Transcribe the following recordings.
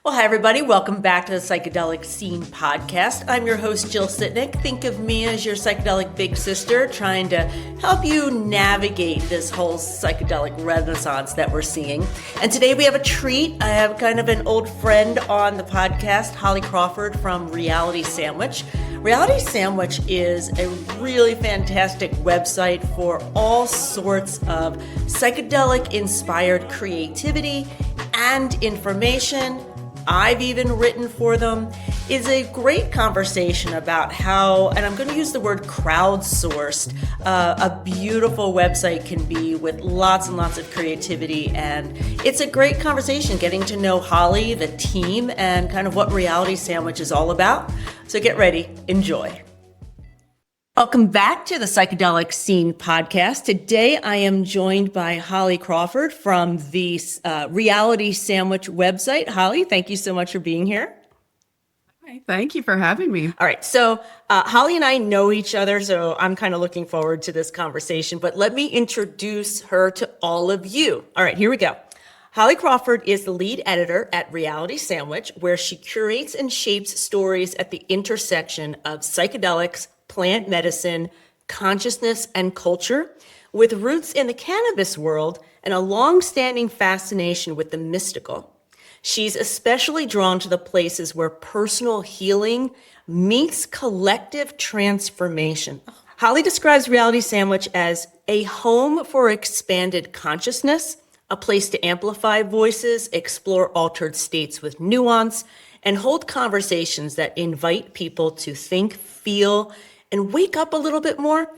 Well, hi, everybody. Welcome back to the Psychedelic Scene Podcast. I'm your host, Jill Sitnick. Think of me as your psychedelic big sister, trying to help you navigate this whole psychedelic renaissance that we're seeing. And today we have a treat. I have kind of an old friend on the podcast, Holly Crawford from Reality Sandwich. Reality Sandwich is a really fantastic website for all sorts of psychedelic-inspired creativity and information. I've even written for them. Is a great conversation about how, and I'm going to use the word crowdsourced, a beautiful website can be with lots and lots of creativity. And it's a great conversation getting to know Holly, the team, and kind of what Reality Sandwich is all about. So get ready, enjoy. Welcome back to the Psychedelic Scene Podcast. Today I am joined by Holly Crawford from the Reality Sandwich website. Holly, thank you so much for being here. Hi, thank you for having me. All right, so Holly and I know each other, so I'm kind of looking forward to this conversation, but let me introduce her to all of you. All right, here we go. Holly Crawford is the lead editor at Reality Sandwich, where she curates and shapes stories at the intersection of psychedelics, plant medicine, consciousness, and culture, with roots in the cannabis world and a long-standing fascination with the mystical. She's especially drawn to the places where personal healing meets collective transformation. Holly describes Reality Sandwich as a home for expanded consciousness, a place to amplify voices, explore altered states with nuance, and hold conversations that invite people to think, feel, and wake up a little bit more.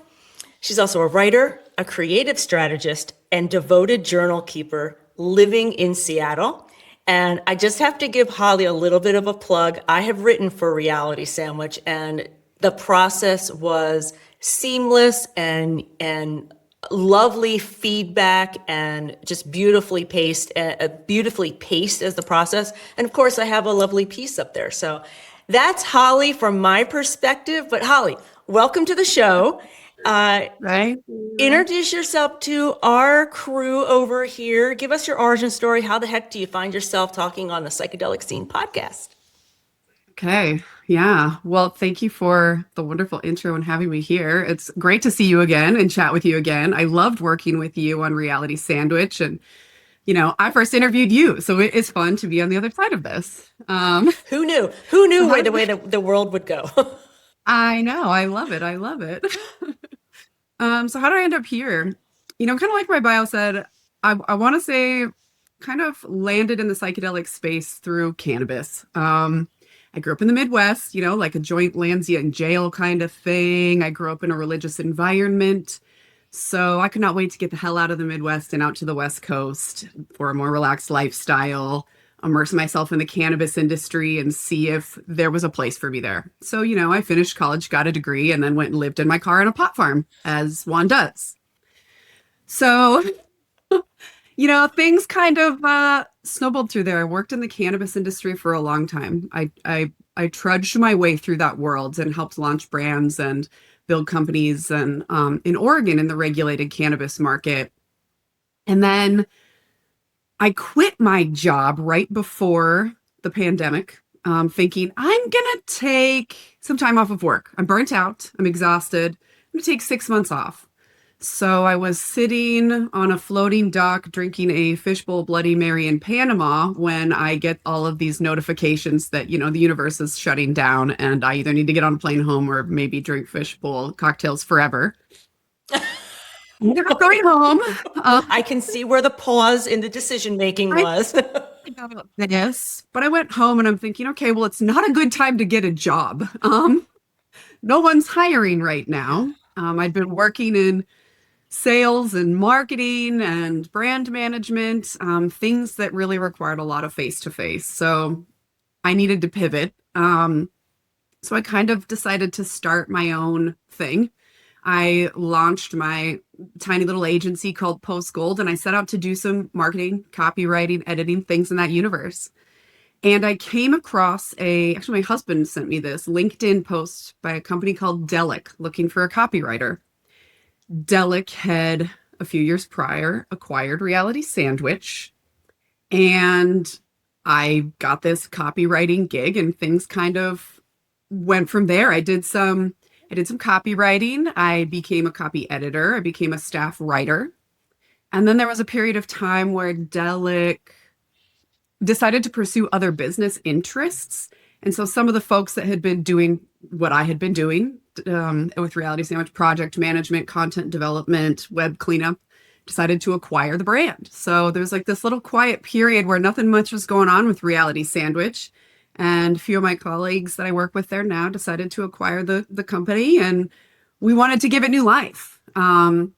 She's also a writer, a creative strategist, and devoted journal keeper living in Seattle. And I just have to give Holly a little bit of a plug. I have written for Reality Sandwich, and the process was seamless and lovely feedback and just beautifully paced as the process. And of course, I have a lovely piece up there. So that's Holly from my perspective. But Holly, welcome to the show. Right. Introduce yourself to our crew over here. Give us your origin story. How the heck do you find yourself talking on the Psychedelic Scene Podcast? Okay. Yeah. Well, thank you for the wonderful intro and having me here. It's great to see you again and chat with you again. I loved working with you on Reality Sandwich, and I first interviewed you, so it's fun to be on the other side of this. Who knew? Who knew the way the world would go? I know. I love it. I love it. So how did I end up here? Kind of like my bio said, I want to say kind of landed in the psychedelic space through cannabis. I grew up in the Midwest, like a joint lands you in jail kind of thing. I grew up in a religious environment. So I could not wait to get the hell out of the Midwest and out to the West Coast for a more relaxed lifestyle, immerse myself in the cannabis industry and see if there was a place for me there. So, I finished college, got a degree, and then went and lived in my car on a pot farm, as one does. So, things kind of snowballed through there. I worked in the cannabis industry for a long time. I trudged my way through that world and helped launch brands and build companies and in Oregon in the regulated cannabis market. And then I quit my job right before the pandemic, thinking I'm going to take some time off of work. I'm burnt out. I'm exhausted. I'm going to take 6 months off. So I was sitting on a floating dock drinking a fishbowl Bloody Mary in Panama when I get all of these notifications that, the universe is shutting down and I either need to get on a plane home or maybe drink fishbowl cocktails forever. Never going home. I can see where the pause in the decision making was. Yes, but I went home and I'm thinking, okay, well, it's not a good time to get a job. No one's hiring right now. I'd been working in sales and marketing and brand management, things that really required a lot of face-to-face. So I needed to pivot. So I kind of decided to start my own thing. I launched my tiny little agency called Post Gold, and I set out to do some marketing, copywriting, editing, things in that universe. And I came across actually my husband sent me this LinkedIn post by a company called Delic looking for a copywriter. Delic had a few years prior acquired Reality Sandwich, and I got this copywriting gig and things kind of went from there. I did some copywriting. I became a copy editor. I became a staff writer. And then there was a period of time where Delic decided to pursue other business interests. And so some of the folks that had been doing what I had been doing with Reality Sandwich, project management, content development, web cleanup, decided to acquire the brand. So there's like this little quiet period where nothing much was going on with Reality Sandwich. And a few of my colleagues that I work with there now decided to acquire the company, and we wanted to give it new life. And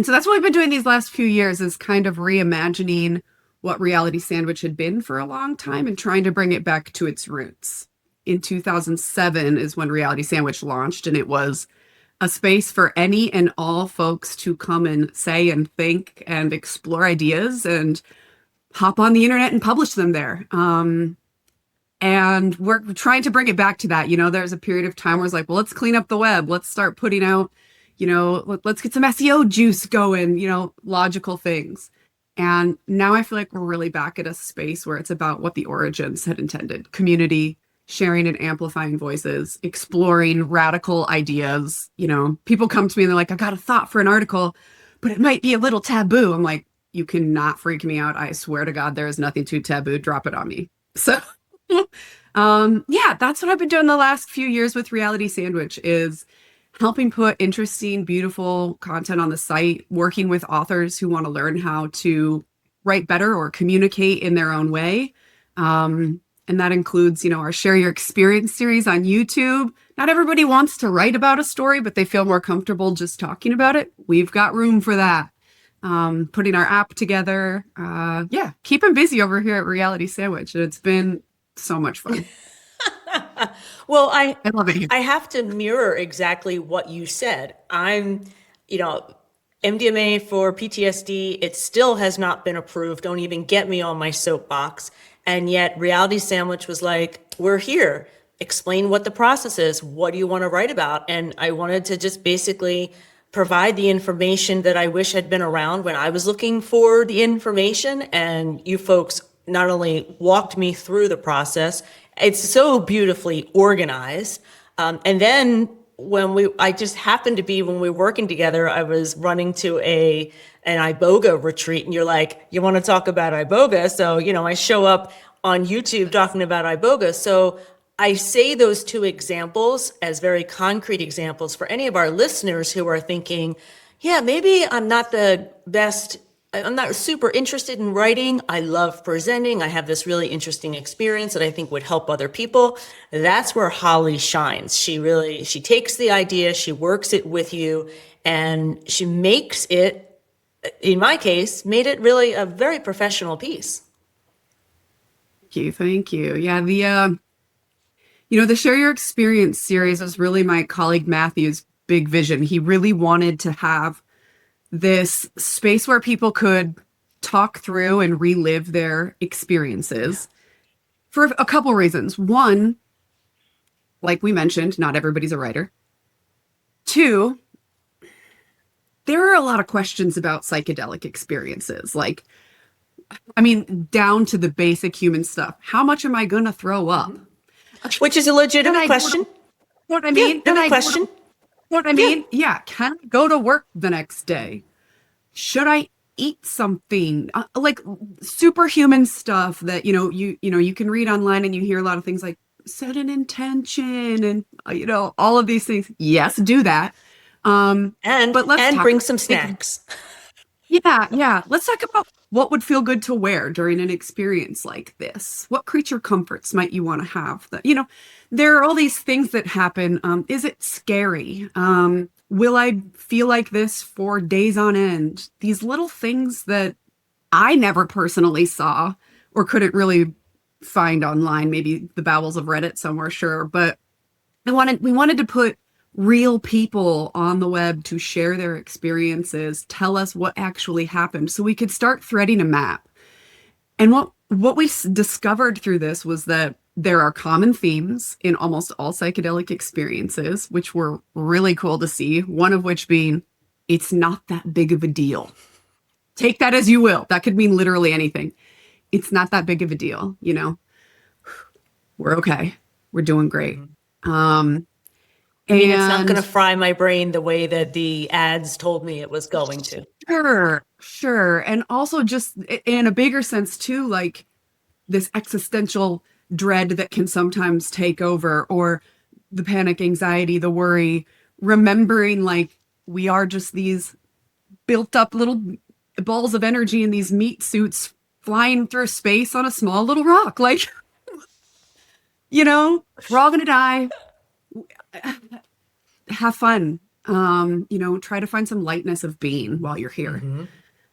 so that's what we've been doing these last few years, is kind of reimagining what Reality Sandwich had been for a long time and trying to bring it back to its roots. In 2007 is when Reality Sandwich launched, and it was a space for any and all folks to come and say and think and explore ideas and hop on the internet and publish them there. And we're trying to bring it back to that. There's a period of time where it's like, well, let's clean up the web. Let's start putting out, let's get some SEO juice going, logical things. And now I feel like we're really back at a space where it's about what the origins had intended: community, sharing and amplifying voices, exploring radical ideas. People come to me and they're like, I got a thought for an article, but it might be a little taboo. I'm like, you cannot freak me out. I swear to God, there is nothing too taboo. Drop it on me. So yeah, that's what I've been doing the last few years with Reality Sandwich, is helping put interesting, beautiful content on the site, working with authors who want to learn how to write better or communicate in their own way. And that includes, our Share Your Experience series on YouTube. Not everybody wants to write about a story, but they feel more comfortable just talking about it. We've got room for that. Putting our app together. Yeah, keep them busy over here at Reality Sandwich. And it's been so much fun. Well, I love it here. I have to mirror exactly what you said. I'm, MDMA for PTSD, it still has not been approved. Don't even get me on my soapbox. And yet Reality Sandwich was like, we're here. Explain what the process is. What do you want to write about? And I wanted to just basically provide the information that I wish had been around when I was looking for the information. And you folks not only walked me through the process, it's so beautifully organized. And then I just happened to be, when we were working together, I was running to an Iboga retreat, and you're like, you want to talk about Iboga? So, I show up on YouTube talking about Iboga. So I say those two examples as very concrete examples for any of our listeners who are thinking, yeah, maybe I'm not super interested in writing. I love presenting. I have this really interesting experience that I think would help other people. That's where Holly shines. She takes the idea, she works it with you, and she makes it, in my case, made it really a very professional piece. Thank you. Yeah, the Share Your Experience series was really my colleague Matthew's big vision. He really wanted to have this space where people could talk through and relive their experiences for a couple reasons. One, like we mentioned, not everybody's a writer. Two, there are a lot of questions about psychedelic experiences. Down to the basic human stuff. How much am I going to throw up? Which is a legitimate question. What I mean? Yeah, question. What I mean? Yeah. Can I go to work the next day? Should I eat something? Like superhuman stuff that, you can read online, and you hear a lot of things like set an intention and, all of these things. Yes, do that. But let's bring some snacks. Yeah. Let's talk about what would feel good to wear during an experience like this. What creature comforts might you want to have? There are all these things that happen. Is it scary? Will I feel like this for days on end? These little things that I never personally saw or couldn't really find online, maybe the bowels of Reddit somewhere, sure. But we wanted to put real people on the web to share their experiences, tell us what actually happened, so we could start threading a map. And what we discovered through this was that there are common themes in almost all psychedelic experiences, which were really cool to see. One of which being, it's not that big of a deal. Take that as you will. That could mean literally anything. it's not that big of a deal, we're okay. We're doing great. Um, I mean, it's not going to and fry my brain the way that the ads told me it was going to. sure. And also just in a bigger sense too, like this existential dread that can sometimes take over, or the panic, anxiety, the worry, remembering like we are just these built up little balls of energy in these meat suits flying through space on a small little rock. Like, we're all going to die. Have fun. Try to find some lightness of being while you're here.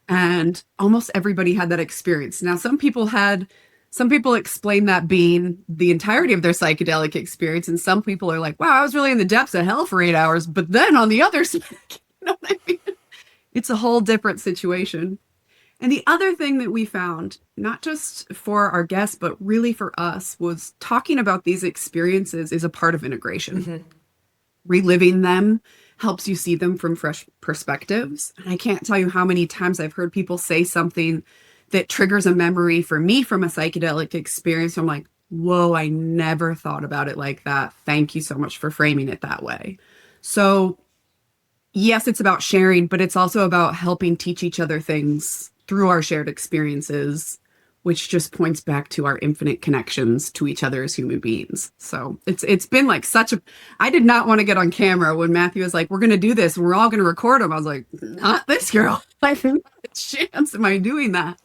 And almost everybody had that experience. Now, some people explain that being the entirety of their psychedelic experience. And some people are like, wow, I was really in the depths of hell for 8 hours. But then on the other side, you know what I mean? It's a whole different situation. And the other thing that we found, not just for our guests, but really for us, was talking about these experiences is a part of integration. Reliving them helps you see them from fresh perspectives. And I can't tell you how many times I've heard people say something that triggers a memory for me from a psychedelic experience. I'm like, whoa, I never thought about it like that. Thank you so much for framing it that way. So yes, it's about sharing, but it's also about helping teach each other things through our shared experiences, which just points back to our infinite connections to each other as human beings. So it's been like I did not want to get on camera when Matthew was like, we're going to do this and we're all going to record them. I was like, not this girl. I think a chance am I doing that?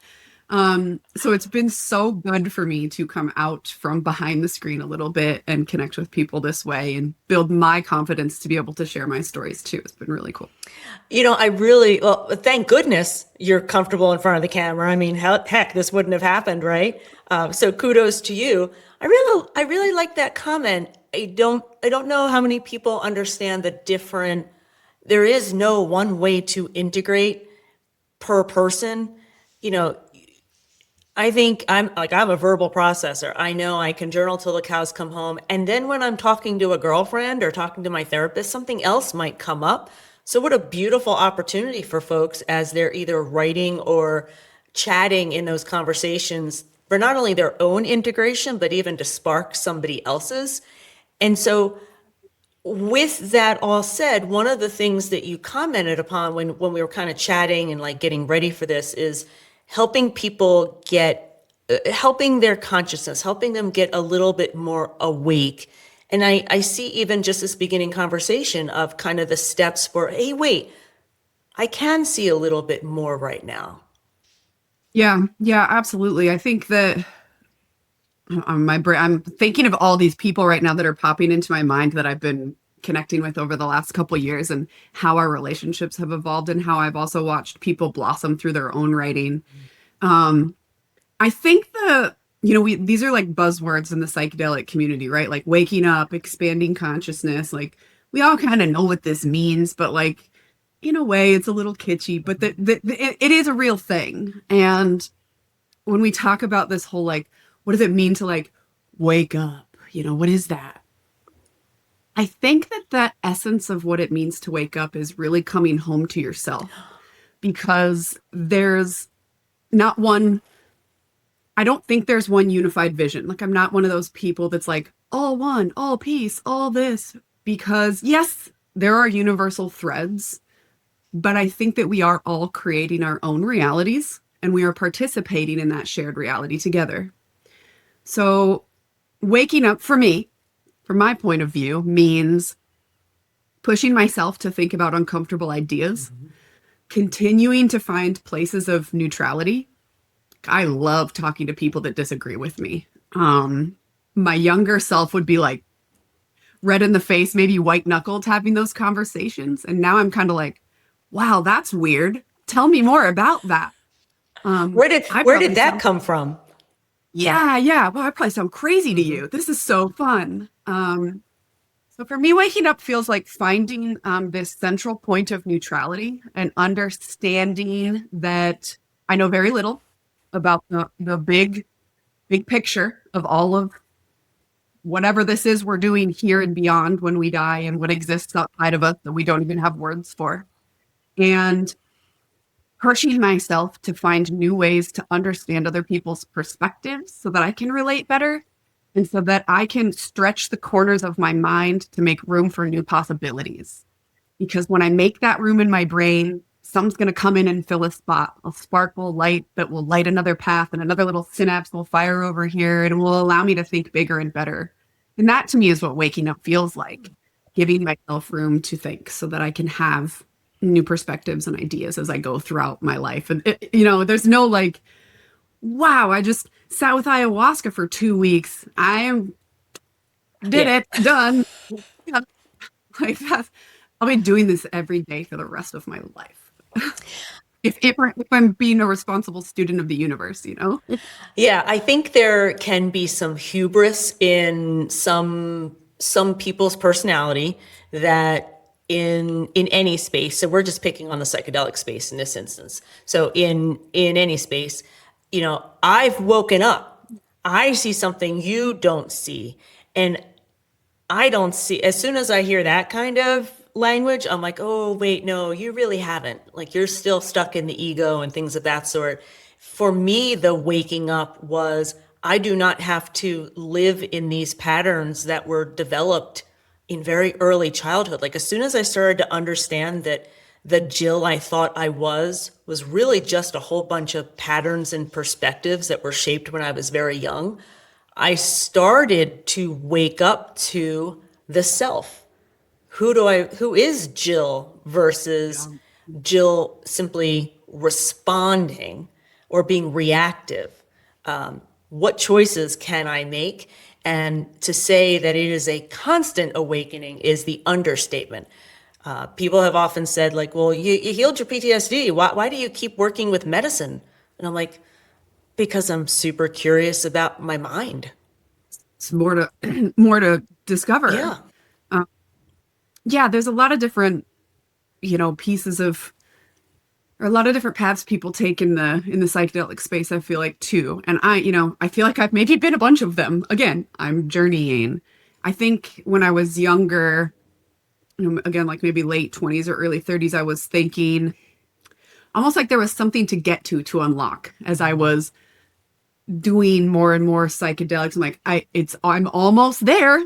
So it's been so good for me to come out from behind the screen a little bit and connect with people this way and build my confidence to be able to share my stories too. It's been really cool. Well, thank goodness you're comfortable in front of the camera. I mean, heck, this wouldn't have happened, right? So kudos to you. I really like that comment. I don't know how many people understand there is no one way to integrate per person. I think I'm a verbal processor. I know I can journal till the cows come home. And then when I'm talking to a girlfriend or talking to my therapist, something else might come up. So what a beautiful opportunity for folks as they're either writing or chatting in those conversations for not only their own integration, but even to spark somebody else's. And so with that all said, one of the things that you commented upon when we were kind of chatting and like getting ready for this is helping people helping their consciousness, helping them get a little bit more awake. And I see even just this beginning conversation of kind of the steps for, hey, wait, I can see a little bit more right now. Yeah, absolutely. I think that I'm thinking of all these people right now that are popping into my mind that I've been connecting with over the last couple of years and how our relationships have evolved and how I've also watched people blossom through their own writing. I think these are like buzzwords in the psychedelic community, right? Like waking up, expanding consciousness. Like we all kind of know what this means, but like in a way it's a little kitschy, but it is a real thing. And when we talk about this whole, like, what does it mean to like wake up? What is that? I think that essence of what it means to wake up is really coming home to yourself, because there's not one, I don't think there's one unified vision. Like, I'm not one of those people that's like, all one, all peace, all this, because yes, there are universal threads, but I think that we are all creating our own realities and we are participating in that shared reality together. So waking up for me, from my point of view, means pushing myself to think about uncomfortable ideas, continuing to find places of neutrality. I love talking to people that disagree with me. My younger self would be like red in the face, maybe white knuckled having those conversations. And now I'm kind of like, wow, that's weird. Tell me more about that. Where did that come from? Yeah. Well, I probably sound crazy to you. This is so fun. So for me, waking up feels like finding this central point of neutrality and understanding that I know very little about the big picture of all of whatever this is we're doing here and beyond when we die and what exists outside of us that we don't even have words for. And pushing myself to find new ways to understand other people's perspectives so that I can relate better and so that I can stretch the corners of my mind to make room for new possibilities. Because when I make that room in my brain, something's going to come in and fill a spot. A spark will light that will light another path, and another little synapse will fire over here and will allow me to think bigger and better. And that to me is what waking up feels like, giving myself room to think so that I can have new perspectives and ideas as I go throughout my life. And, there's no like, wow, I just sat with ayahuasca for 2 weeks. Did it, done. Like that. I'll be doing this every day for the rest of my life. if I'm being a responsible student of the universe, Yeah, I think there can be some hubris in some people's personality that in any space. So we're just picking on the psychedelic space in this instance. So in any space, I've woken up. I see something you don't see, and I don't see. As soon as I hear that kind of language, I'm like, oh, wait, no, you really haven't. Like, you're still stuck in the ego and things of that sort. For me, the waking up was, I do not have to live in these patterns that were developed in very early childhood. Like, as soon as I started to understand that the Jill I thought I was really just a whole bunch of patterns and perspectives that were shaped when I was very young, I started to wake up to the self. Who is Jill versus Jill simply responding or being reactive? What choices can I make? And to say that it is a constant awakening is the understatement. People have often said, like, well, you healed your PTSD. Why do you keep working with medicine? And I'm like, because I'm super curious about my mind. It's more to discover. Yeah. Yeah, there's a lot of different, pieces of, or a lot of different paths people take in the psychedelic space, I feel like too. And I feel like I've maybe been a bunch of them. Again, I'm journeying. I think when I was younger, again, like maybe late 20s or early 30s, I was thinking almost like there was something to get to unlock as I was doing more and more psychedelics. I'm like, I'm almost there.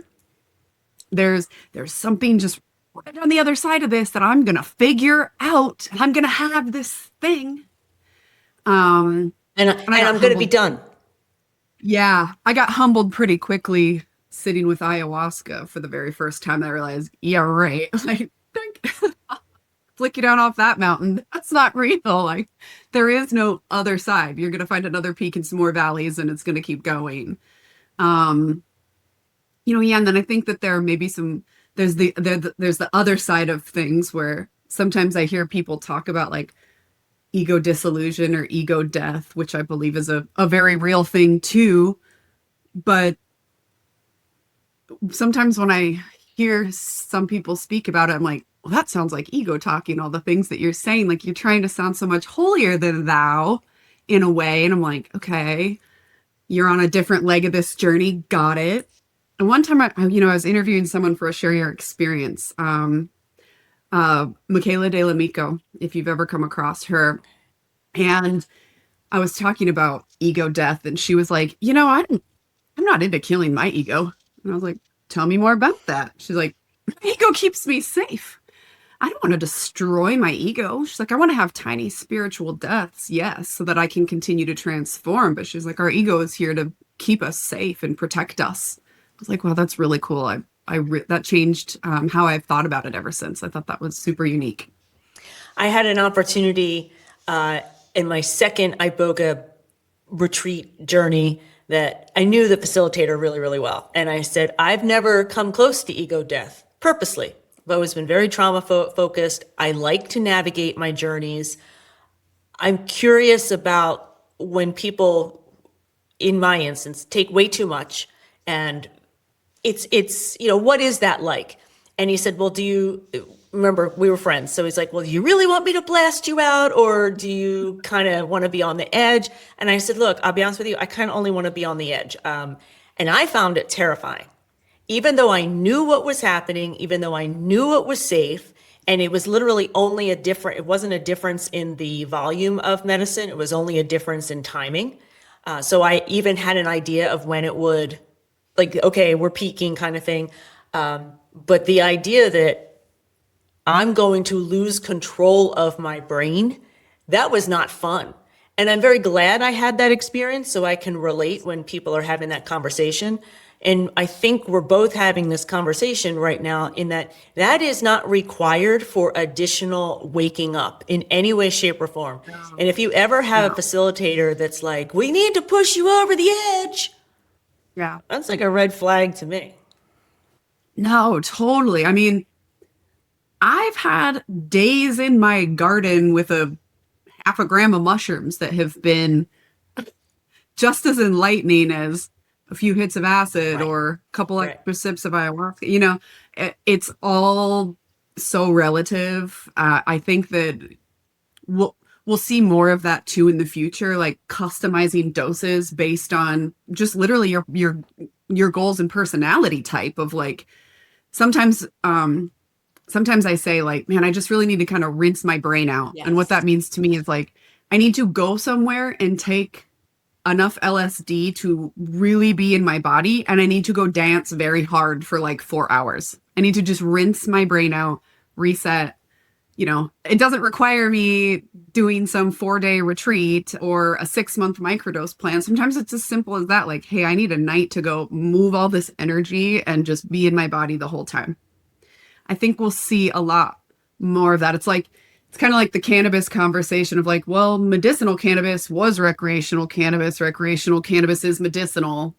There's something just right on the other side of this that I'm going to figure out. I'm going to have this thing. And I'm going to be done. Yeah. I got humbled pretty quickly sitting with ayahuasca for the very first time. I realized, yeah, right. Like, flick you down off that mountain. That's not real. Like, there is no other side. You're going to find another peak and some more valleys, and it's going to keep going. Yeah, and then I think that there may be there's the other side of things where sometimes I hear people talk about like ego dissolution or ego death, which I believe is a very real thing too. But sometimes when I hear some people speak about it, I'm like, well, that sounds like ego talking, all the things that you're saying, like you're trying to sound so much holier than thou in a way. And I'm like, okay, you're on a different leg of this journey. Got it. And one time I was interviewing someone for a Share Your Experience, Michaela De L'Amico, if you've ever come across her. And I was talking about ego death, and she was like, I'm not into killing my ego. And I was like, tell me more about that. She's like, my ego keeps me safe. I don't want to destroy my ego. She's like, I want to have tiny spiritual deaths, yes, so that I can continue to transform. But she's like, our ego is here to keep us safe and protect us. I was like, wow, that's really cool. That changed how I've thought about it ever since. I thought that was super unique. I had an opportunity in my second Iboga retreat journey that I knew the facilitator really, really well. And I said, I've never come close to ego death purposely. I've always been very trauma focused. I like to navigate my journeys. I'm curious about when people, in my instance, take way too much, and it's what is that like? And he said, well, do you remember, we were friends, so he's like, well, do you really want me to blast you out, or do you kind of want to be on the edge? And I said, look, I'll be honest with you, I kind of only want to be on the edge. And I found it terrifying. Even though I knew what was happening, even though I knew it was safe, And it was literally only it wasn't a difference in the volume of medicine. It was only a difference in timing. So I even had an idea of when it would, like, okay, we're peaking kind of thing. But the idea that I'm going to lose control of my brain, that was not fun. And I'm very glad I had that experience so I can relate when people are having that conversation. And I think we're both having this conversation right now in that that is not required for additional waking up in any way, shape, or form. And if you ever have a facilitator that's like, we need to push you over the edge, Yeah. that's like a red flag to me. No, totally. I mean, I've had days in my garden with a half a gram of mushrooms that have been just as enlightening as a few hits of acid Right. or a couple Right. extra sips of ayahuasca. It's all so relative. I think that we'll see more of that too in the future, like customizing doses based on just literally your goals and personality type of like sometimes sometimes I say like, man, I just really need to kind of rinse my brain out. And what that means to me is like, I need to go somewhere and take enough LSD to really be in my body. And I need to go dance very hard for like 4 hours. I need to just rinse my brain out, reset. It doesn't require me doing some 4-day retreat or a 6-month microdose plan. Sometimes it's as simple as that. Like, hey, I need a night to go move all this energy and just be in my body the whole time. I think we'll see a lot more of that. It's kind of like the cannabis conversation of like, well, medicinal cannabis was recreational cannabis. Recreational cannabis is medicinal.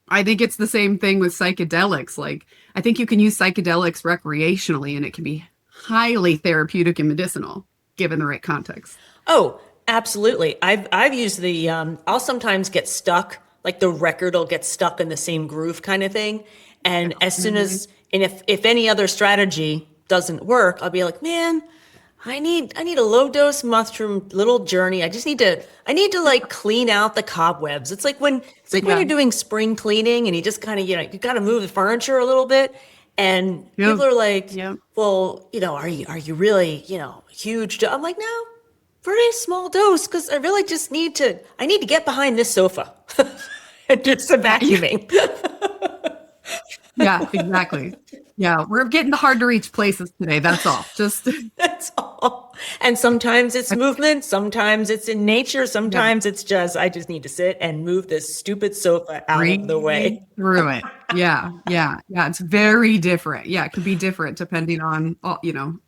I think it's the same thing with psychedelics. Like, I think you can use psychedelics recreationally and it can be highly therapeutic and medicinal given the right context. Oh, absolutely. I've used I'll sometimes get stuck, like the record will get stuck in the same groove kind of thing. And as soon as, and if any other strategy doesn't work, I'll be like, man, I need a low dose mushroom little journey. I need to like clean out the cobwebs. It's like when you're doing spring cleaning and you just kind of, you got to move the furniture a little bit. And people are like, well, are you really, huge? I'm like, no, pretty small dose. Cause I really just need to get behind this sofa and do some vacuuming. Yeah, exactly. Yeah, we're getting to hard to reach places today. That's all. That's all. And sometimes it's movement, sometimes it's in nature, sometimes it's just I just need to sit and move this stupid sofa out of the way. Through it. Yeah. It's very different. Yeah, it can be different depending on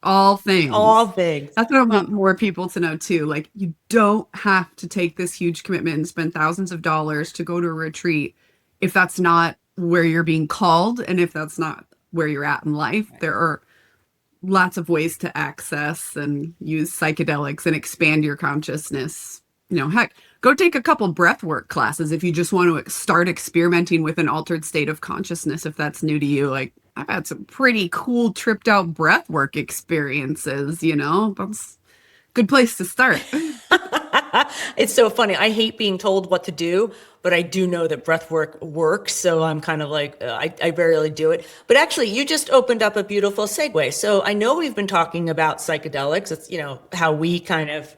all things. All things. That's what I want more people to know too. Like, you don't have to take this huge commitment and spend thousands of dollars to go to a retreat if that's not where you're being called and if that's not where you're at in life. There are lots of ways to access and use psychedelics and expand your consciousness. Heck, go take a couple breathwork classes if you just want to start experimenting with an altered state of consciousness, if that's new to you. Like, I've had some pretty cool tripped out breathwork experiences, that's a good place to start. It's so funny. I hate being told what to do, but I do know that breath work works. So I'm kind of like, I rarely do it. But actually, you just opened up a beautiful segue. So I know we've been talking about psychedelics. It's, how we kind of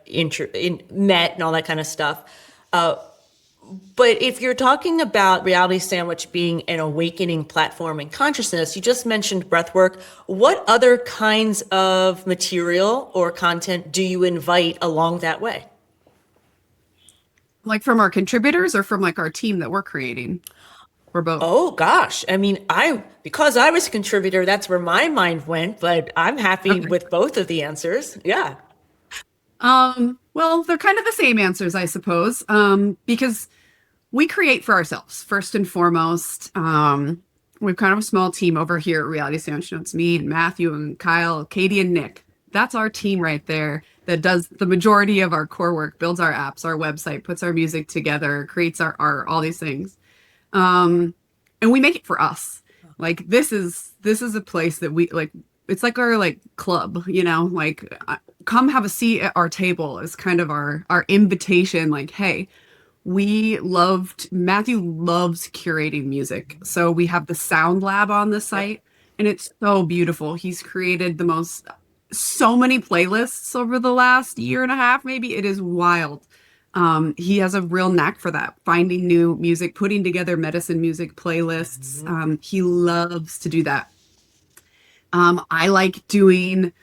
met and all that kind of stuff. But if you're talking about Reality Sandwich being an awakening platform in consciousness, you just mentioned breathwork. What other kinds of material or content do you invite along that way? Like from our contributors or from like our team that we're creating? Or both? Oh gosh. I mean, because I was a contributor, that's where my mind went, but I'm happy with both of the answers. Yeah. Well, they're kind of the same answers, I suppose. Because we create for ourselves, first and foremost. We've kind of a small team over here at Reality Sandwich. It's me and Matthew and Kyle, Katie and Nick. That's our team right there that does the majority of our core work, builds our apps, our website, puts our music together, creates our art, all these things. And we make it for us. Like, this is a place that we like, it's like our like club, like come have a seat at our table is kind of our invitation. Like, hey, Matthew loves curating music. So we have the sound lab on the site and it's so beautiful. He's created the most so many playlists over the last year and a half, maybe. It is wild. He has a real knack for that, finding new music, putting together medicine music playlists. He loves to do that. I like doing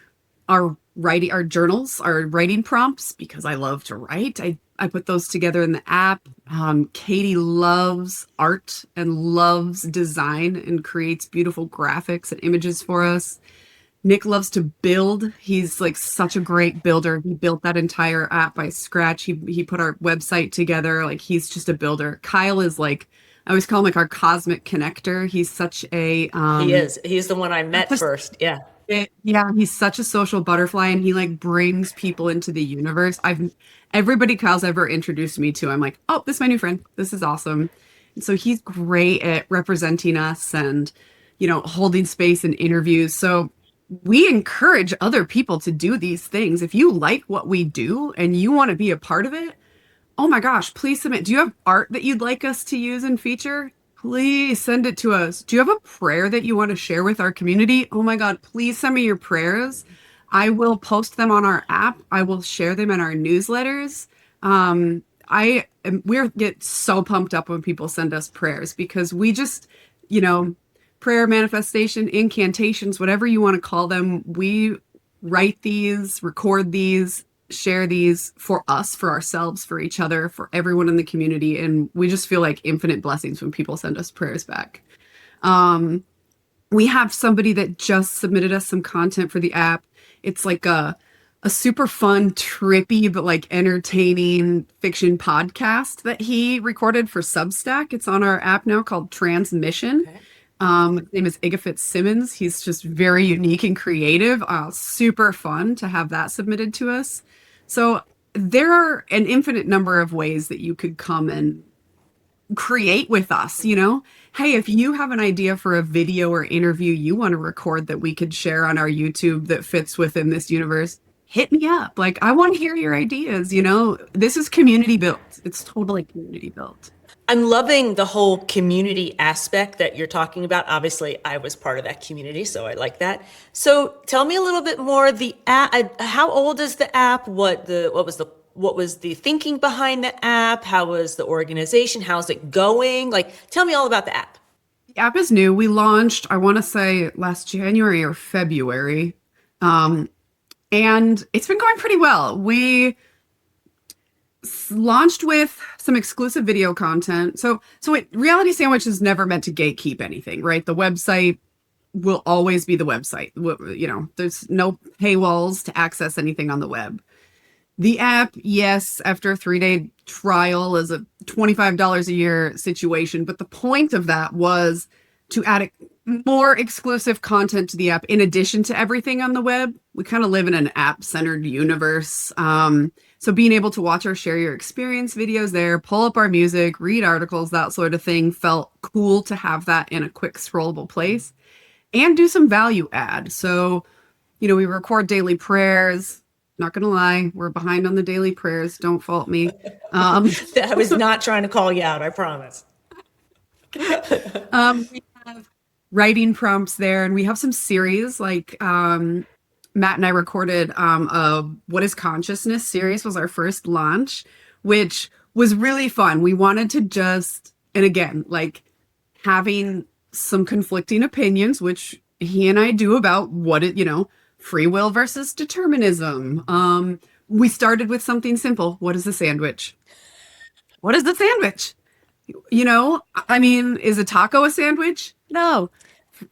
our journals, our writing prompts, because I love to write. I put those together in the app. Katie loves art and loves design and creates beautiful graphics and images for us. Nick loves to build. He's like such a great builder. He built that entire app by scratch. He put our website together. Like, he's just a builder. Kyle is like, I always call him like our cosmic connector. He's such a He is. He's the one I met first. Yeah. yeah, he's such a social butterfly, and he like brings people into the universe. Everybody Kyle's ever introduced me to, I'm like, oh, this is my new friend. This is awesome. And so he's great at representing us and, holding space in interviews. So we encourage other people to do these things. If you like what we do and you want to be a part of it, oh my gosh, please submit. Do you have art that you'd like us to use and feature? Please send it to us. Do you have a prayer that you want to share with our community? Oh my God, please send me your prayers. I will post them on our app. I will share them in our newsletters. We get so pumped up when people send us prayers, because we just, prayer, manifestation, incantations, whatever you want to call them, we write these, record these, share these for us, for ourselves, for each other, for everyone in the community. And we just feel like infinite blessings when people send us prayers back. We have somebody that just submitted us some content for the app. It's like a super fun, trippy, but like entertaining fiction podcast that he recorded for Substack. It's on our app now, called Transmission. Okay. His name is Iga Fitzsimmons. He's just very unique and creative. Super fun to have that submitted to us. So there are an infinite number of ways that you could come and create with us. Hey, if you have an idea for a video or interview you want to record that we could share on our YouTube that fits within this universe, hit me up. Like, I want to hear your ideas. This is community built. It's totally community built. I'm loving the whole community aspect that you're talking about. Obviously, I was part of that community, so I like that. So tell me a little bit more. The app, how old is the app? What was the thinking behind the app? How was the organization? How's it going? Like, tell me all about the app. The app is new. We launched, I want to say, last January or February. And it's been going pretty well. We launched with some exclusive video content. So Reality Sandwich is never meant to gatekeep anything, right? The website will always be the website. There's no paywalls to access anything on the web. The app, yes, after a 3-day trial, is a $25 a year situation. But the point of that was to add more exclusive content to the app in addition to everything on the web. We kind of live in an app-centered universe. So being able to watch our Share Your Experience videos there, pull up our music, read articles, that sort of thing, felt cool to have that in a quick scrollable place and do some value add. So, we record daily prayers. Not going to lie, we're behind on the daily prayers. Don't fault me. I was not trying to call you out, I promise. We have writing prompts there, and we have some series like Matt and I recorded a What is Consciousness series was our first launch, which was really fun. We wanted to just, and again, like having some conflicting opinions, which he and I do about free will versus determinism. We started with something simple. What is a sandwich? What is the sandwich? Is a taco a sandwich? No.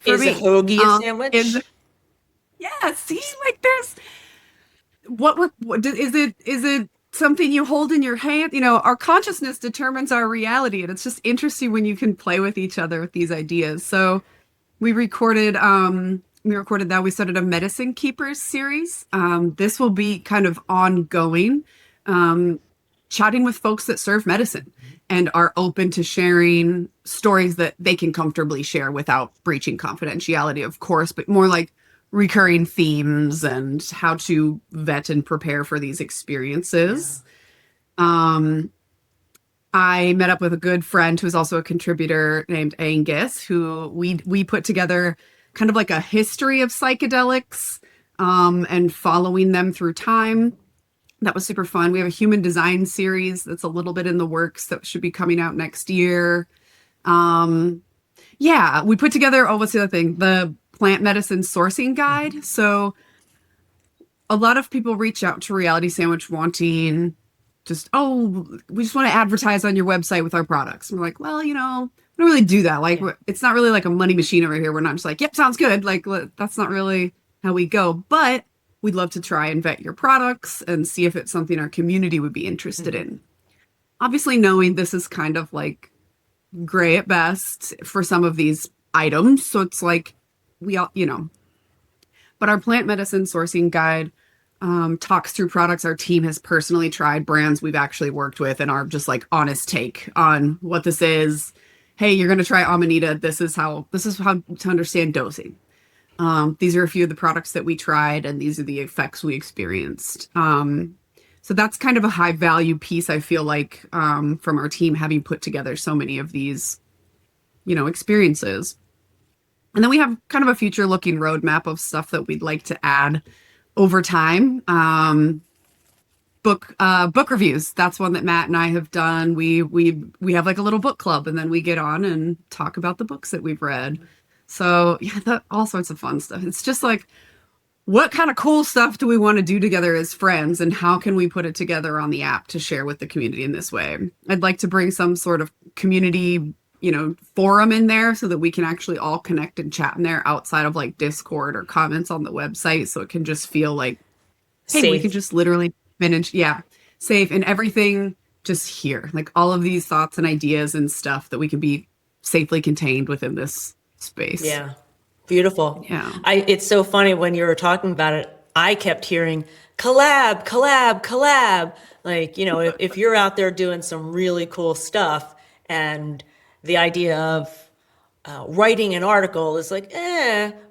Is a hoagie a sandwich? Yeah, see, like there's what is it something you hold in your hand? Our consciousness determines our reality, and it's just interesting when you can play with each other with these ideas. So we recorded that. We started a Medicine Keepers series. This will be kind of ongoing, chatting with folks that serve medicine and are open to sharing stories that they can comfortably share without breaching confidentiality, of course, but more like recurring themes and how to vet and prepare for these experiences. Yeah. I met up with a good friend who's also a contributor named Angus, who we put together kind of like a history of psychedelics, and following them through time. That was super fun. We have a human design series that's a little bit in the works that should be coming out next year. Yeah, we put together, oh, what's the other thing? The plant medicine sourcing guide. So a lot of people reach out to Reality Sandwich wanting just, oh, we just want to advertise on your website with our products. And we're like, well, we don't really do that. Like, it's not really like a money machine over here. We're not just like, yep, sounds good. Like, that's not really how we go. But we'd love to try and vet your products and see if it's something our community would be interested in. Obviously, knowing this is kind of like gray at best for some of these items. So it's like, we all, but our plant medicine sourcing guide talks through products our team has personally tried, brands we've actually worked with, and our just like honest take on what this is. Hey, you're going to try Amanita. This is how to understand dosing. These are a few of the products that we tried, and these are the effects we experienced. So that's kind of a high value piece, I feel like, from our team having put together so many of these, experiences. And then we have kind of a future looking roadmap of stuff that we'd like to add over time. Book reviews. That's one that Matt and I have done. We have like a little book club, and then we get on and talk about the books that we've read. So yeah, all sorts of fun stuff. It's just like, what kind of cool stuff do we want to do together as friends, and how can we put it together on the app to share with the community in this way? I'd like to bring some sort of community, forum in there so that we can actually all connect and chat in there outside of like Discord or comments on the website. So it can just feel like, hey, Safe. we can just literally finish. Yeah. Safe, and everything just here, like all of these thoughts and ideas and stuff that we can be safely contained within this space. Yeah. Beautiful. Yeah. It's so funny when you were talking about it, I kept hearing collab, collab, collab. Like, if you're out there doing some really cool stuff, and the idea of writing an article is like,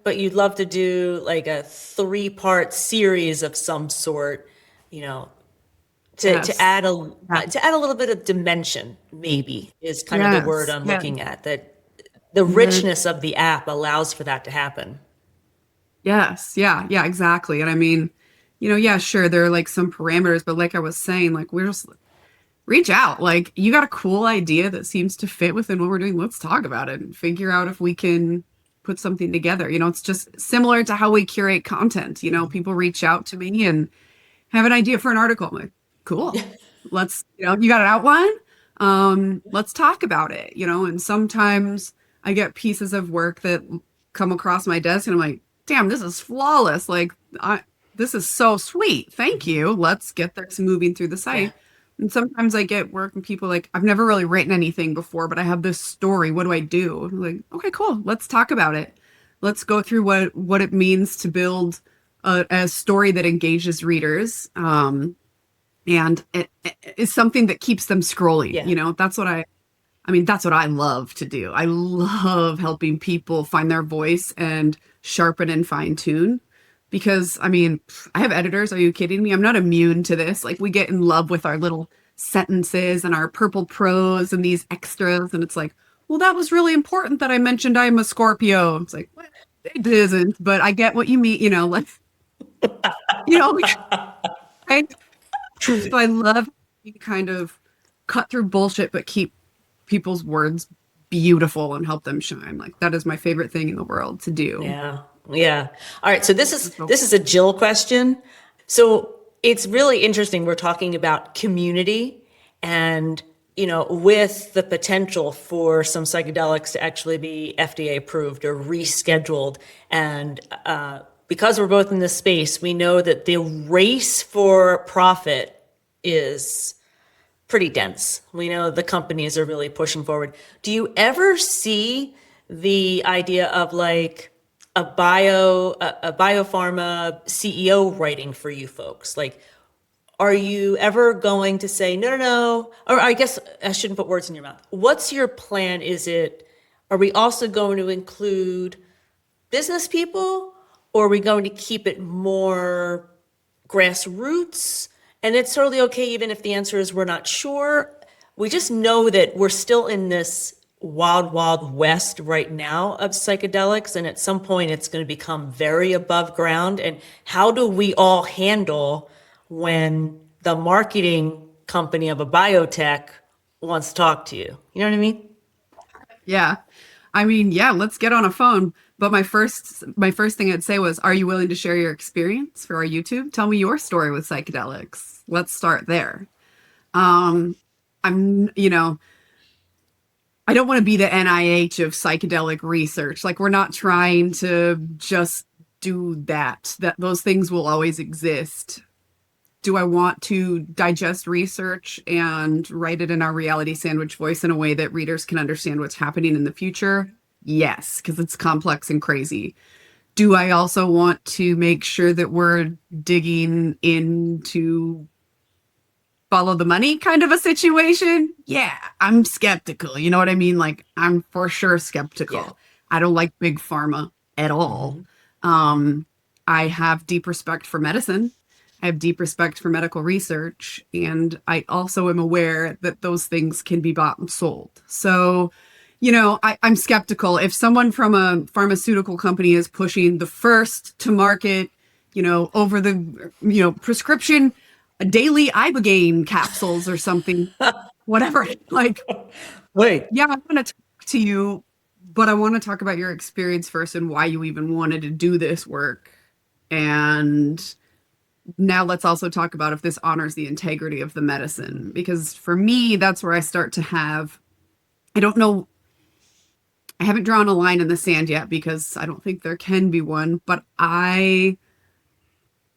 but you'd love to do like a 3-part series of some sort, to add a little bit of dimension, maybe, is kind of the word I'm looking at, that the richness of the app allows for that to happen. Yes. Yeah. Yeah, exactly. And I mean, yeah, sure, there are like some parameters, but like I was saying, like, we're just reach out. Like, you got a cool idea that seems to fit within what we're doing. Let's talk about it and figure out if we can put something together. It's just similar to how we curate content. People reach out to me and have an idea for an article. I'm like, cool. Let's, you got an outline? Let's talk about it, and sometimes I get pieces of work that come across my desk and I'm like, damn, this is flawless. Like, this is so sweet. Thank you. Let's get this moving through the site. Yeah. And sometimes I get work and people like, I've never really written anything before, but I have this story. What do I do? I'm like, okay, cool. Let's talk about it. Let's go through what it means to build a story that engages readers. And it is something that keeps them scrolling. Yeah. That's what that's what I love to do. I love helping people find their voice and sharpen and fine tune. Because, I have editors. Are you kidding me? I'm not immune to this. Like, we get in love with our little sentences and our purple prose and these extras. And it's like, well, that was really important that I mentioned I'm a Scorpio. It's like, well, it isn't, but I get what you mean. Like, so I love kind of cut through bullshit, but keep people's words beautiful and help them shine. Like, that is my favorite thing in the world to do. Yeah. Yeah. All right. So this is a Jill question. So it's really interesting. We're talking about community and, with the potential for some psychedelics to actually be FDA approved or rescheduled. And because we're both in this space, we know that the race for profit is pretty dense. We know the companies are really pushing forward. Do you ever see the idea of like a biopharma CEO writing for you folks? Like, are you ever going to say, no, or I guess I shouldn't put words in your mouth. What's your plan? Are we also going to include business people, or are we going to keep it more grassroots? And it's totally okay, even if the answer is we're not sure. We just know that we're still in this wild, wild west right now of psychedelics. And at some point, it's going to become very above ground. And how do we all handle when the marketing company of a biotech wants to talk to you? You know what I mean? Yeah. I mean, yeah, let's get on a phone. But my first thing I'd say was, are you willing to share your experience for our YouTube? Tell me your story with psychedelics. Let's start there. I'm, I don't want to be the NIH of psychedelic research. Like, we're not trying to just do that. That those things will always exist. Do I want to digest research and write it in our reality sandwich voice in a way that readers can understand what's happening in the future? Yes, because it's complex and crazy. Do I also want to make sure that we're digging into follow the money kind of a situation? Yeah, I'm skeptical. You know what I mean? Like, I'm for sure skeptical. Yeah. I don't like big pharma at all. I have deep respect for medicine. I have deep respect for medical research. And I also am aware that those things can be bought and sold. So, I'm skeptical. If someone from a pharmaceutical company is pushing the first to market, over the, prescription daily ibogaine capsules or something, whatever, like, Wait. yeah, I want to talk to you, but I want to talk about your experience first and why you even wanted to do this work. And now let's also talk about if this honors the integrity of the medicine, because for me, that's where I start to have, I don't know, I haven't drawn a line in the sand yet because I don't think there can be one, but I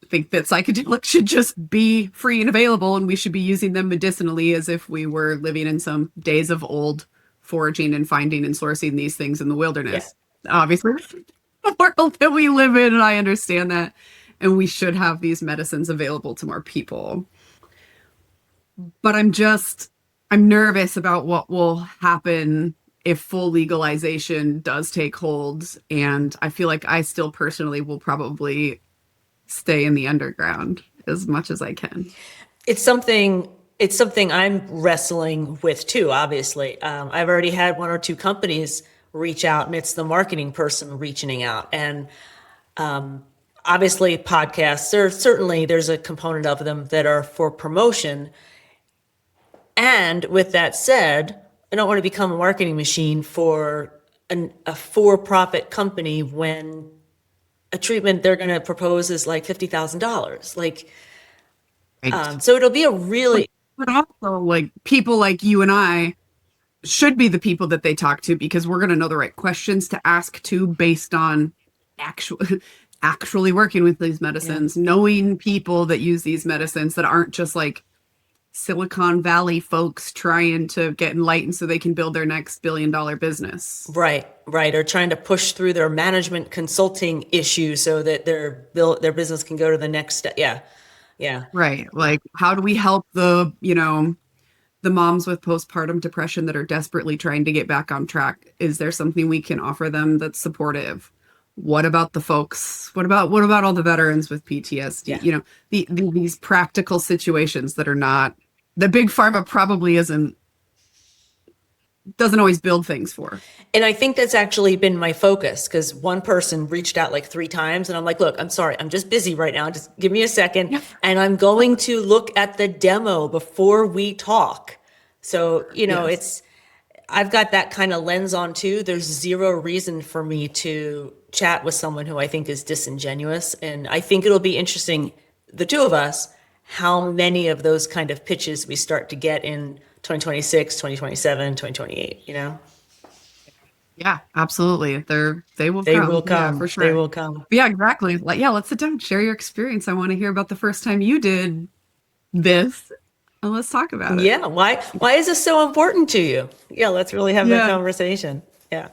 think that psychedelics should just be free and available, and we should be using them medicinally as if we were living in some days of old, foraging and finding and sourcing these things in the wilderness. Obviously, the world that we live in, and I understand that. And we should have these medicines available to more people. But I'm nervous about what will happen if full legalization does take hold. And I feel like I still personally will probably stay in the underground as much as I can. It's something I'm wrestling with too, obviously. I've already had one or two companies reach out, and it's the marketing person reaching out. And obviously podcasts, there's a component of them that are for promotion. And with that said, I don't want to become a marketing machine for a for-profit company when a treatment they're going to propose is like $50,000. Like, Right. so it'll be a really, But also, like, people like you and I should be the people that they talk to, because we're going to know the right questions to ask to based on actually working with these medicines, knowing people that use these medicines that aren't just like Silicon Valley folks trying to get enlightened so they can build their next billion-dollar business. right, or trying to push through their management consulting issues so that their business can go to the next step. Yeah. Right. Like, how do we help the moms with postpartum depression that are desperately trying to get back on track? Is there something we can offer them that's supportive? What about the folks? What about all the veterans with PTSD? Yeah. These practical situations that are not, the big pharma probably doesn't always build things for. And I think that's actually been my focus, because one person reached out like 3 times and I'm like, look, I'm sorry, I'm just busy right now. Just give me a second. Yeah. And I'm going to look at the demo before we talk. So, Yes. I've got that kind of lens on too. There's zero reason for me to chat with someone who I think is disingenuous. And I think it'll be interesting, the two of us, how many of those kind of pitches we start to get in 2026, 2027, 2028, Yeah, absolutely. They will They come. will come. Yeah, for sure. They will come. Yeah, exactly. Like, yeah, let's sit down, share your experience. I want to hear about the first time you did this, and let's talk about it. Yeah. Why is this so important to you? Yeah, let's really have that conversation. Yeah.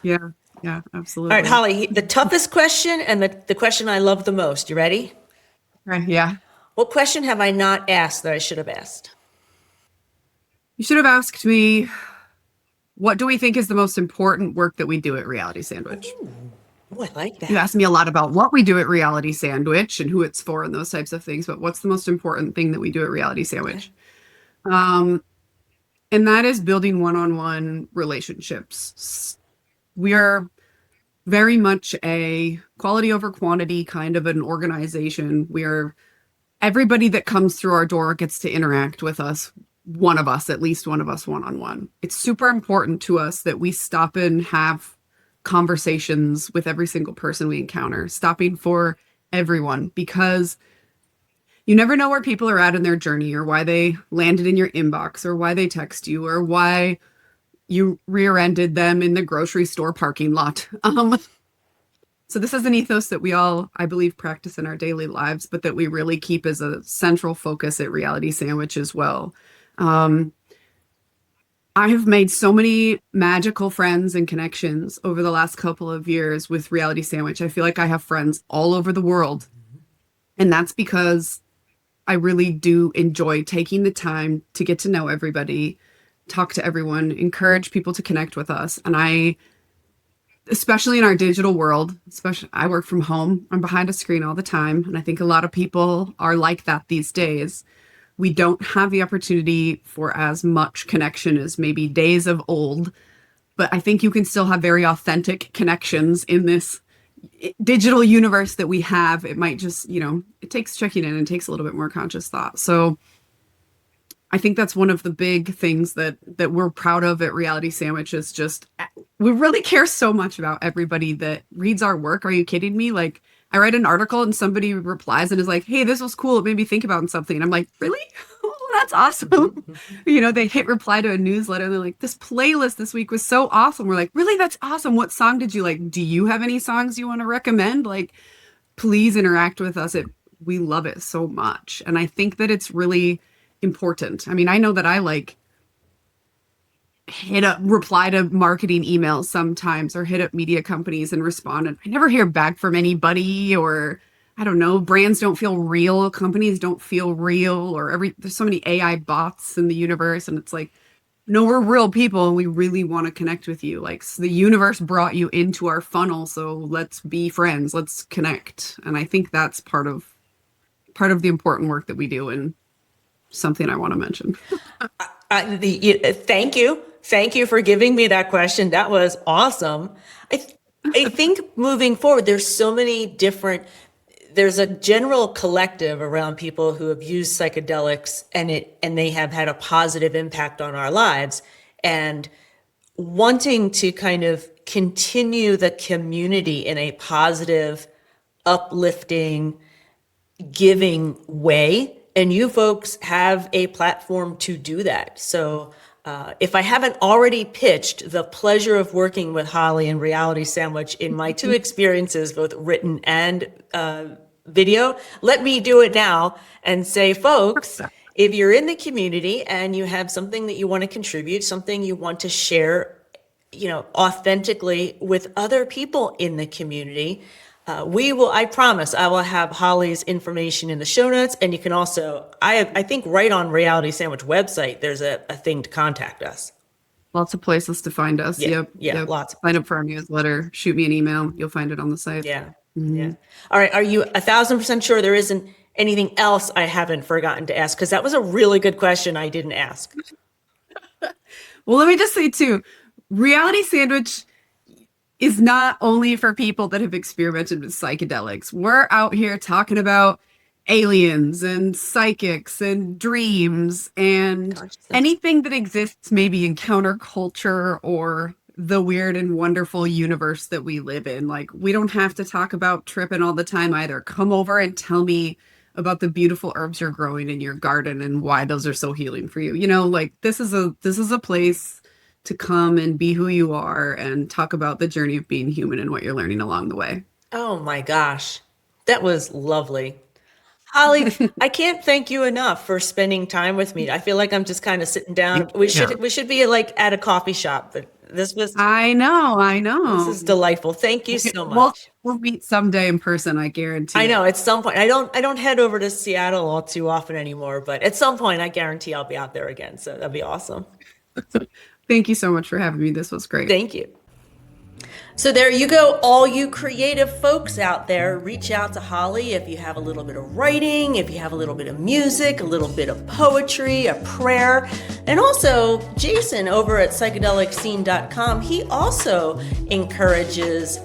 Yeah, All absolutely. right, Holly, the toughest question and the question I love the most. You ready? Right, yeah. What question have I not asked that I should have asked? You should have asked me, what do we think is the most important work that we do at Reality Sandwich? Oh, I like You that. asked me a lot about what we do at Reality Sandwich and who it's for and those types of things, but what's the most important thing that we do at Reality Sandwich? And And that is building one-on-one relationships. We are very much a quality over quantity kind of an organization. Everybody that comes through our door gets to interact with us, at least one of us one-on-one. It's super important to us that we stop and have conversations with every single person we encounter, stopping for everyone, because you never know where people are at in their journey, or why they landed in your inbox, or why they text you, or why you rear-ended them in the grocery store parking lot. So this is an ethos that we all, I believe, practice in our daily lives, but that we really keep as a central focus at Reality Sandwich as well. I have made so many magical friends and connections over the last couple of years with Reality Sandwich. I feel like I have friends all over the world. And that's because I really do enjoy taking the time to get to know everybody, talk to everyone, encourage people to connect with us. And especially in our digital world, I work from home. I'm behind a screen all the time. And I think a lot of people are like that these days. We don't have the opportunity for as much connection as maybe days of old, but I think you can still have very authentic connections in this digital universe that we have. It might just, it takes checking in and takes a little bit more conscious thought. So I think that's one of the big things that we're proud of at Reality Sandwich, is just, we really care so much about everybody that reads our work. Are you kidding me? Like, I write an article and somebody replies and is like, hey, this was cool. It made me think about something. I'm like, really? Oh, that's awesome. They hit reply to a newsletter and they're like, this playlist this week was so awesome. We're like, really? That's awesome. What song did you like? Do you have any songs you want to recommend? Like, please interact with us. We love it so much. And I think that it's really important. I mean, I know that I reply to marketing emails sometimes, or hit up media companies and respond, and I never hear back from anybody, or I don't know, brands don't feel real, companies don't feel real, or there's so many AI bots in the universe, and it's like, no, we're real people and we really want to connect with you. Like, so the universe brought you into our funnel, so let's be friends, let's connect. And I think that's part of the important work that we do, and something I want to mention. Thank you. Thank you for giving me that question. That was awesome. I think moving forward, there's a general collective around people who have used psychedelics and they have had a positive impact on our lives, and wanting to kind of continue the community in a positive, uplifting, giving way. And you folks have a platform to do that. So if I haven't already pitched the pleasure of working with Holly and Reality Sandwich in my two experiences, both written and video, let me do it now and say, folks, if you're in the community and you have something that you want to contribute, something you want to share, authentically with other people in the community, I promise I will have Holly's information in the show notes. And you can also, I think right on Reality Sandwich website, there's a thing to contact us. Lots of places to find us. Yeah, Yep. Lots. Sign up for our newsletter, shoot me an email. You'll find it on the site. Yeah. Yeah. All right. Are you 1,000% sure there isn't anything else I haven't forgotten to ask? Because that was a really good question I didn't ask. Well, let me just say too, Reality Sandwich is not only for people that have experimented with psychedelics. We're out here talking about aliens and psychics and dreams and anything that exists maybe in counterculture or the weird and wonderful universe that we live in. Like, we don't have to talk about tripping all the time either. Come over and tell me about the beautiful herbs you're growing in your garden and why those are so healing for you. This is a place to come and be who you are and talk about the journey of being human and what you're learning along the way. Oh my gosh. That was lovely. Holly, I can't thank you enough for spending time with me. I feel like I'm just kind of sitting down. We should be like at a coffee shop, but this was. I know. This is delightful. Thank you so much. We'll meet someday in person, I guarantee. I know at some point. I don't head over to Seattle all too often anymore, but at some point I guarantee I'll be out there again. So that'd be awesome. Thank you so much for having me. This was great. Thank you. So there you go, all you creative folks out there. Reach out to Holly if you have a little bit of writing, if you have a little bit of music, a little bit of poetry, a prayer. And also Jason over at psychedelicscene.com, he also encourages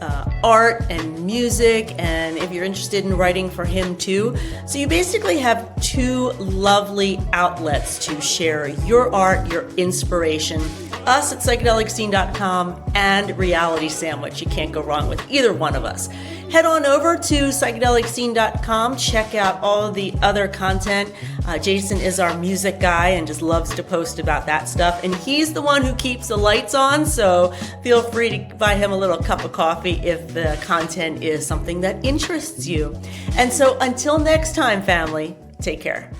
art and music, and if you're interested in writing for him too. So you basically have two lovely outlets to share your art, your inspiration. Us at psychedelicscene.com and Reality Sandwich. You can't go wrong with either one of us. Head on over to psychedelicscene.com. Check out all of the other content. Jason is our music guy and just loves to post about that stuff. And he's the one who keeps the lights on, so feel free to buy him a little cup of coffee if the content is something that interests you. And so until next time, family, take care.